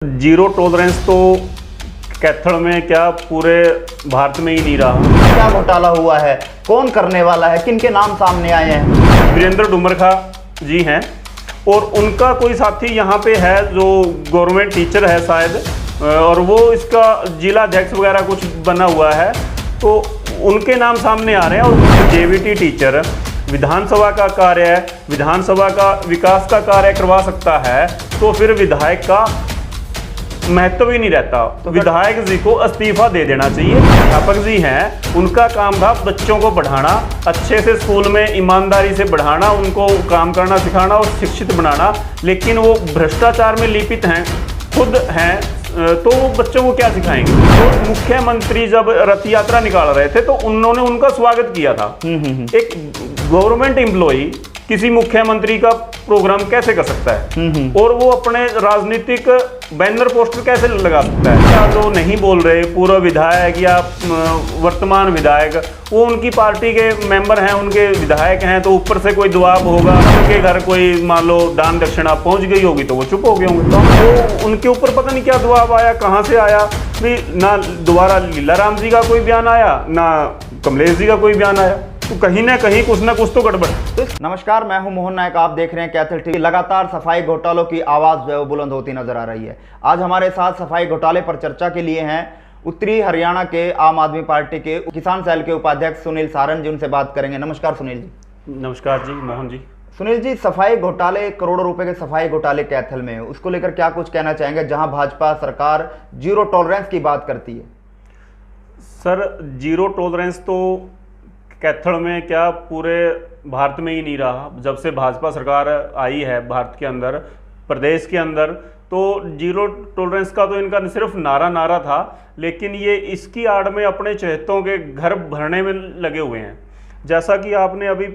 Zero tolerance तो कैथल में क्या पूरे भारत में ही नहीं रहा। क्या घोटाला हुआ है, कौन करने वाला है, किन के नाम सामने आए हैं? वीरेंद्र डुमरखा जी हैं और उनका कोई साथी यहाँ पे है जो गवर्नमेंट टीचर है शायद, और वो इसका जिला अध्यक्ष वगैरह कुछ बना हुआ है, तो उनके नाम सामने आ रहे हैं। और जेवीटी टीचर विधानसभा का कार्य, विधानसभा का विकास का कार्य करवा सकता है, तो फिर विधायक का महत्व ही नहीं रहता। तो विधायक जी को इस्तीफा दे देना चाहिए। अध्यापक जी हैं, उनका काम था बच्चों को पढ़ाना, अच्छे से स्कूल में ईमानदारी से पढ़ाना, उनको काम करना सिखाना और शिक्षित बनाना, लेकिन वो भ्रष्टाचार में लिपित हैं, खुद हैं, तो वो बच्चों को क्या सिखाएंगे। तो मुख्यमंत्री जब रथ यात्रा निकाल रहे थे तो उन्होंने उनका स्वागत किया था। एक गवर्नमेंट एम्प्लॉई किसी मुख्यमंत्री का प्रोग्राम कैसे कर सकता है, और वो अपने राजनीतिक बैनर पोस्टर कैसे लगा सकता है। क्या जो नहीं बोल रहे पूर्व विधायक या वर्तमान विधायक, वो उनकी पार्टी के मेंबर हैं, उनके विधायक हैं, तो ऊपर से कोई दबाव होगा, उनके घर कोई मान लो दान दक्षिणा पहुंच गई होगी तो वो चुप हो गए होंगे। तो वो उनके ऊपर पता नहीं क्या दबाव आया, कहाँ से आया भी, ना दोबारा लीलाराम जी का कोई बयान आया, ना कमलेश जी का कोई बयान आया, तो कहीं ना कहीं कुछ ना कुछ तो गड़बड़ है। नमस्कार, मैं हूं मोहन नायक, आप देख रहे हैं कैथल टीवी। लगातार सफाई घोटालों की आवाज़ जो है वो बुलंद होती नजर आ रही है। आज हमारे साथ सफाई घोटाले पर चर्चा के लिए हैं उत्तरी हरियाणा के आम आदमी पार्टी के किसान सेल के उपाध्यक्ष सुनील सारन जी। उनसे बात करेंगे। नमस्कार सुनील जी। नमस्कार जी मोहन जी। सुनील जी, सफाई घोटाले, करोड़ों रुपए के सफाई घोटाले कैथल में, उसको लेकर क्या कुछ कहना चाहेंगे, जहां भाजपा सरकार जीरो टॉलरेंस की बात करती है? सर, जीरो टॉलरेंस तो कैथल में क्या पूरे भारत में ही नहीं रहा। जब से भाजपा सरकार आई है भारत के अंदर, प्रदेश के अंदर, तो जीरो टॉलरेंस का तो इनका सिर्फ नारा था, लेकिन ये इसकी आड़ में अपने चहेतों के घर भरने में लगे हुए हैं। जैसा कि आपने अभी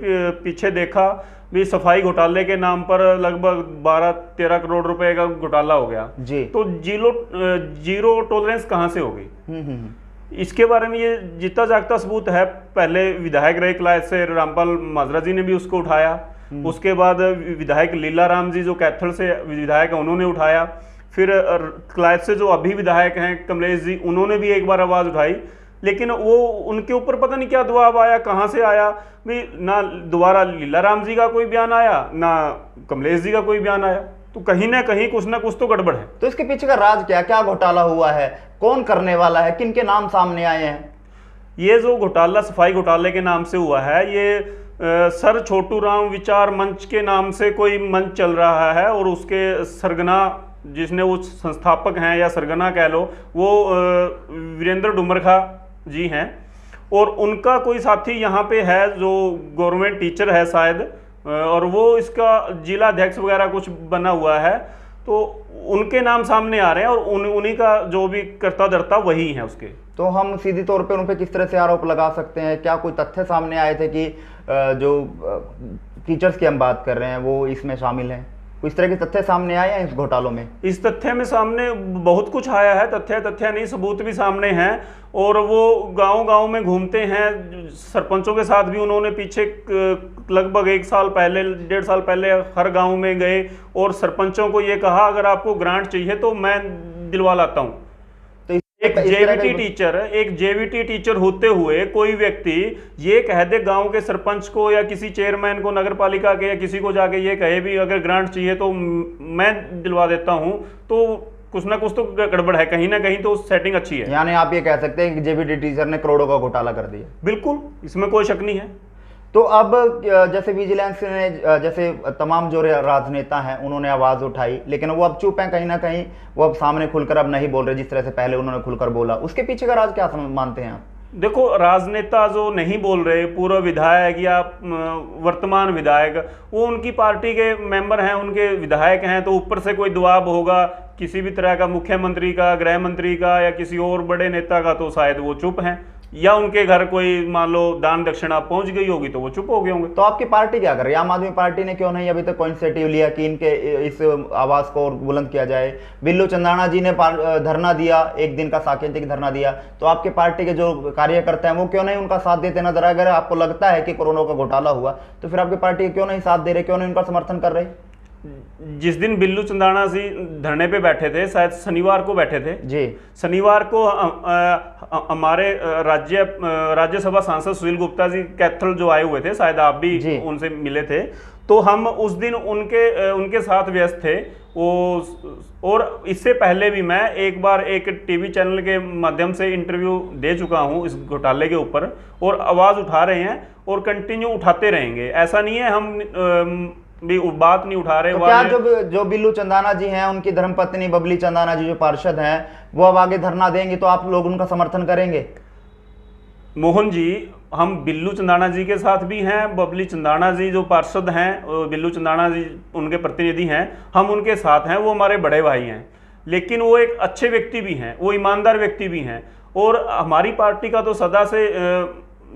पीछे देखा भी, सफाई घोटाले के नाम पर लगभग 12-13 करोड़ रुपए का घोटाला हो गया जी। तो जीरो टॉलरेंस कहाँ से होगी? इसके बारे में ये जीता जागता सबूत है। पहले विधायक रहे किलायत से रामपाल माजरा जी ने भी उसको उठाया, उसके बाद विधायक लीलाराम जी जो कैथल से विधायक है उन्होंने उठाया, फिर किलायत से जो अभी विधायक हैं कमलेश जी, उन्होंने भी एक बार आवाज़ उठाई, लेकिन वो उनके ऊपर पता नहीं क्या दबाव आया, कहाँ से आया भी, ना दोबारा लीलाराम जी का कोई बयान आया, ना कमलेश जी का कोई बयान आया, तो कहीं ना कहीं कुछ ना कुछ तो गड़बड़ है। तो इसके पीछे का राज क्या घोटाला हुआ है, कौन करने वाला है, किन के नाम सामने आए हैं? ये जो घोटाला सफाई घोटाले के नाम से हुआ है, ये सर छोटू राम विचार मंच के नाम से कोई मंच चल रहा है, और उसके सरगना जिसने वो संस्थापक हैं या सरगना कह लो, वो वीरेंद्र डुमरखा जी हैं, और उनका कोई साथी यहाँ पे है जो गवर्नमेंट टीचर है शायद, और वो इसका जिला अध्यक्ष वगैरह कुछ बना हुआ है, तो उनके नाम सामने आ रहे हैं, और उन्हीं का जो भी करता धरता वही है उसके। तो हम सीधी तौर पे उन पे किस तरह से आरोप लगा सकते हैं? क्या कोई तथ्य सामने आए थे कि जो टीचर्स की हम बात कर रहे हैं वो इसमें शामिल हैं? इस तरह के तथ्य सामने आए हैं इस घोटालों में? इस तथ्य में सामने बहुत कुछ आया है, तथ्य नहीं सबूत भी सामने हैं, और वो गांव में घूमते हैं। सरपंचों के साथ भी उन्होंने पीछे लगभग 1 साल पहले, 1.5 साल पहले हर गांव में गए और सरपंचों को ये कहा अगर आपको ग्रांट चाहिए तो मैं दिलवा लाता हूँ। एक जेवीटी टीचर होते हुए कोई व्यक्ति ये कह दे गांव के सरपंच को या किसी चेयरमैन को, नगर पालिका के या किसी को जाके ये कहे भी अगर ग्रांट चाहिए तो मैं दिलवा देता हूं, तो कुछ ना कुछ तो गड़बड़ है, कहीं ना कहीं तो सेटिंग अच्छी है। यानी आप ये कह सकते हैं कि जेवीटी टीचर ने करोड़ों का घोटाला कर दिया? बिल्कुल, इसमें कोई शक नहीं है। तो अब जैसे विजिलेंस ने, जैसे तमाम जो राजनेता हैं उन्होंने आवाज़ उठाई, लेकिन वो अब चुप हैं, कहीं ना कहीं वो अब सामने खुलकर अब नहीं बोल रहे जिस तरह से पहले उन्होंने खुलकर बोला। उसके पीछे का राज क्या मानते हैं आप? देखो, राजनेता जो नहीं बोल रहे, पूर्व विधायक या वर्तमान विधायक, वो उनकी पार्टी के मेंबर हैं, उनके विधायक हैं, तो ऊपर से कोई दबाव होगा किसी भी तरह का, मुख्यमंत्री का, गृह मंत्री का या किसी और बड़े नेता का, तो शायद वो चुप हैं, या उनके घर कोई मान लो दान दक्षिणा पहुंच गई होगी तो वो चुप हो गए होंगे। तो आपकी पार्टी क्या कर रही है? आम आदमी पार्टी ने क्यों नहीं अभी तक कोई इनिशिएटिव लिया कि इनके इस आवाज को और बुलंद किया जाए? बिल्लू चंदाना जी ने धरना दिया, 1 दिन का सांकेतिक धरना दिया, तो आपके पार्टी के जो कार्यकर्ता हैं वो क्यों नहीं उनका साथ देते नजर? अगर आपको लगता है कि कोरोना का घोटाला हुआ तो फिर आपकी पार्टी क्यों नहीं साथ दे रहे, क्यों नहीं उनका समर्थन कर रहे? जिस दिन बिल्लू चंदाना जी धरने पे बैठे थे, शायद शनिवार को बैठे थे जी, शनिवार को हमारे राज्यसभा सांसद सुनील गुप्ता जी कैथल जो आए हुए थे, शायद आप भी उनसे मिले थे, तो हम उस दिन उनके साथ व्यस्त थे वो। और इससे पहले भी मैं एक बार एक टीवी चैनल के माध्यम से इंटरव्यू दे चुका हूं इस घोटाले के ऊपर, और आवाज़ उठा रहे हैं और कंटिन्यू उठाते रहेंगे। ऐसा नहीं है हम भी बात नहीं उठा रहे। तो क्या जो बिल्लू चंदाना जी हैं, उनकी धर्मपत्नी बबली चंदाना जी जो पार्षद हैं, वो अब आगे धरना देंगे तो आप लोग उनका समर्थन करेंगे? मोहन जी, हम बिल्लू चंदाना जी के साथ भी हैं, बबली चंदाना जी जो पार्षद हैं, बिल्लू चंदाना जी उनके प्रतिनिधि हैं, हम उनके साथ हैं, वो हमारे बड़े भाई हैं। लेकिन वो एक अच्छे व्यक्ति भी हैं, वो ईमानदार व्यक्ति भी हैं, और हमारी पार्टी का तो सदा से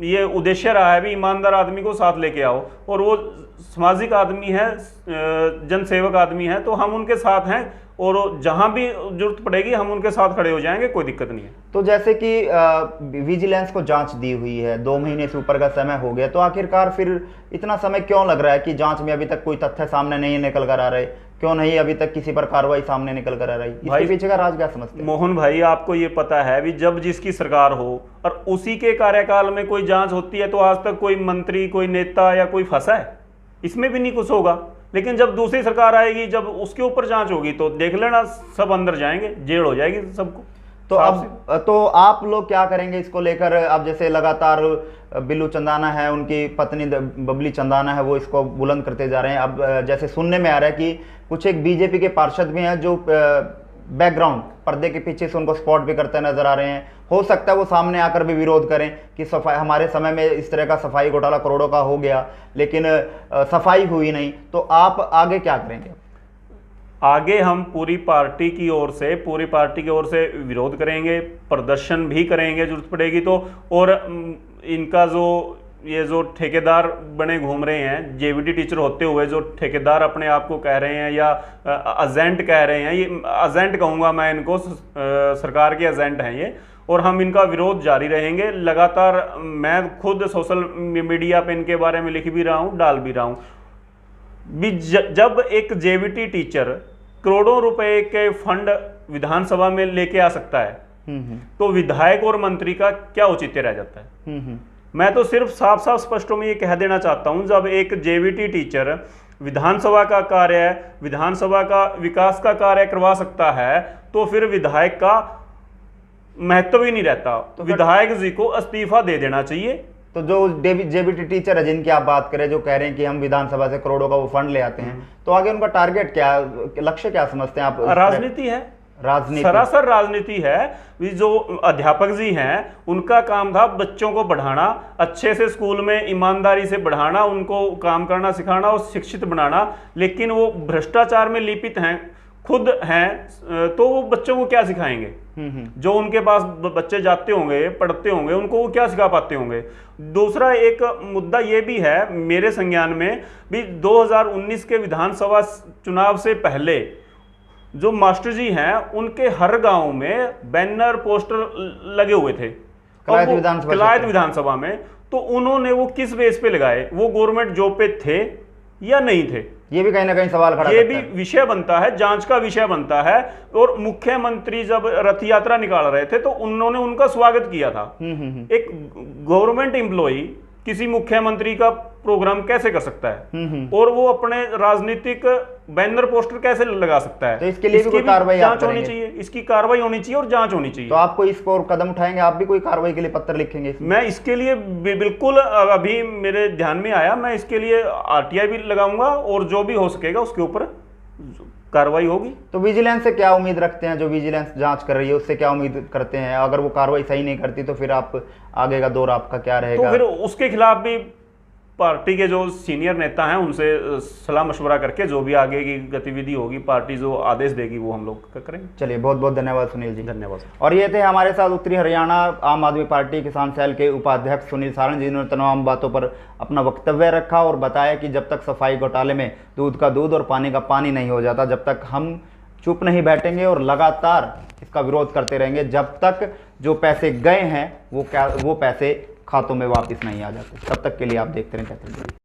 ये उद्देश्य रहा है भी ईमानदार आदमी को साथ लेके आओ, और वो सामाजिक आदमी है, जनसेवक आदमी है, तो हम उनके साथ हैं, और जहां भी जरूरत पड़ेगी हम उनके साथ खड़े हो जाएंगे, कोई दिक्कत नहीं है। तो जैसे कि विजिलेंस को जांच दी हुई है, 2 महीने से ऊपर का समय हो गया, तो आखिरकार फिर इतना समय क्यों लग रहा है कि जांच में अभी तक कोई तथ्य सामने नहीं निकल कर आ रहे? क्यों नहीं अभी तक किसी पर कार्रवाई सामने निकल कर आ रही? इसके पीछे का राज क्या समझते हैं? मोहन भाई, आपको ये पता है भी जब जिसकी सरकार हो और उसी के कार्यकाल में कोई जांच होती है, तो आज तक कोई मंत्री, कोई नेता या कोई फंसा है? इसमें भी नहीं कुछ होगा। लेकिन जब दूसरी सरकार आएगी, जब उसके ऊपर जांच होगी, तो देख लेना सब अंदर जाएंगे, जेल हो जाएगी सबको। तो अब तो आप लोग क्या करेंगे इसको लेकर? अब जैसे लगातार बिल्लू चंदाना है, उनकी पत्नी बबली चंदाना है, वो इसको बुलंद करते जा रहे हैं। अब जैसे सुनने में आ रहा है कि कुछ एक बीजेपी के पार्षद भी हैं जो बैकग्राउंड पर्दे के पीछे से उनको सपोर्ट भी करते नजर आ रहे हैं। हो सकता है वो सामने आकर भी विरोध करें कि सफाई, हमारे समय में इस तरह का सफाई घोटाला करोड़ों का हो गया, लेकिन सफाई हुई नहीं। तो आप आगे क्या करेंगे? आगे हम पूरी पार्टी की ओर से विरोध करेंगे, प्रदर्शन भी करेंगे जरूरत पड़ेगी तो। और इनका जो ठेकेदार बने घूम रहे हैं, जेवीटी टीचर होते हुए जो ठेकेदार अपने आप को कह रहे हैं या एजेंट कह रहे हैं, ये एजेंट कहूँगा मैं इनको, सरकार के एजेंट हैं ये, और हम इनका विरोध जारी रहेंगे लगातार। मैं खुद सोशल मीडिया पे इनके बारे में लिख भी रहा हूँ, डाल भी रहा हूँ भी। जब एक जेवीटी टीचर करोड़ों रुपए के फंड विधानसभा में लेके आ सकता है, तो विधायक और मंत्री का क्या औचित्य रह जाता है? मैं तो सिर्फ साफ साफ स्पष्टों में ये कह देना चाहता हूं, जब एक जेवीटी टीचर विधानसभा का कार्य, विधानसभा का विकास का कार्य करवा सकता है, तो फिर विधायक का महत्व ही नहीं रहता। तो विधायक जी को इस्तीफा दे देना चाहिए। तो जो जेबीटी टीचर है जिनकी आप बात करें, जो कह रहे हैं कि हम विधानसभा से करोड़ों का वो फंड ले आते हैं, तो आगे उनका टारगेट क्या, लक्ष्य क्या समझते हैं आप? राजनीति है, राजनीति, सरासर राजनीति है। जो अध्यापक जी हैं, उनका काम था बच्चों को पढ़ाना, अच्छे से स्कूल में ईमानदारी से पढ़ाना, उनको काम करना सिखाना और शिक्षित बनाना। लेकिन वो भ्रष्टाचार में लिपित हैं, खुद हैं, तो वो बच्चों को क्या सिखाएंगे? जो उनके पास बच्चे जाते होंगे, पढ़ते होंगे, उनको वो क्या सिखा पाते होंगे? दूसरा एक मुद्दा ये भी है मेरे संज्ञान में भी, 2019 के विधानसभा चुनाव से पहले जो मास्टर जी हैं, उनके हर गांव में बैनर पोस्टर लगे हुए थे किलायत विधानसभा में। तो उन्होंने वो किस बेस पे लगाए? वो गवर्नमेंट जॉब पे थे या नहीं थे? ये भी कहीं ना कहीं सवाल खड़ा, ये भी विषय बनता है, जांच का विषय बनता है। और मुख्यमंत्री जब रथ यात्रा निकाल रहे थे, तो उन्होंने उनका स्वागत किया था। एक गवर्नमेंट एम्प्लॉई किसी मुख्यमंत्री का प्रोग्राम कैसे कर सकता है? और वो अपने राजनीतिक बैनर पोस्टर कैसे लगा सकता है? तो इसके लिए भी कोई कार्रवाई जांच होनी चाहिए, इसकी कार्रवाई होनी चाहिए और जांच होनी चाहिए। तो आपको इस पर कदम उठाएंगे? आप भी कोई कार्रवाई के लिए पत्र लिखेंगे? मैं इसके लिए बिल्कुल, अभी मेरे ध्यान में आया, मैं इसके लिए आरटीआई भी लगाऊंगा और जो भी हो सकेगा उसके ऊपर कार्रवाई होगी। तो विजिलेंस से क्या उम्मीद रखते हैं? जो विजिलेंस जांच कर रही है उससे क्या उम्मीद करते हैं? अगर वो कार्रवाई सही नहीं करती तो फिर आप आगे का दौर आपका क्या रहेगा? तो फिर उसके खिलाफ भी पार्टी के जो सीनियर नेता हैं उनसे सलाह मशवरा करके जो भी आगे की गतिविधि होगी, पार्टी जो आदेश देगी वो हम लोग करेंगे। चलिए, बहुत बहुत धन्यवाद सुनील जी। धन्यवाद। और ये थे हमारे साथ उत्तरी हरियाणा आम आदमी पार्टी किसान सेल के उपाध्यक्ष सुनील सारण, जिन्होंने तमाम बातों पर अपना वक्तव्य रखा और बताया कि जब तक सफाई घोटाले में दूध का दूध और पानी का पानी नहीं हो जाता, जब तक हम चुप नहीं बैठेंगे और लगातार इसका विरोध करते रहेंगे, जब तक जो पैसे गए हैं वो पैसे खातों में वापस नहीं आ जाते। तब तक के लिए आप देखते रहें कैथल टीवी।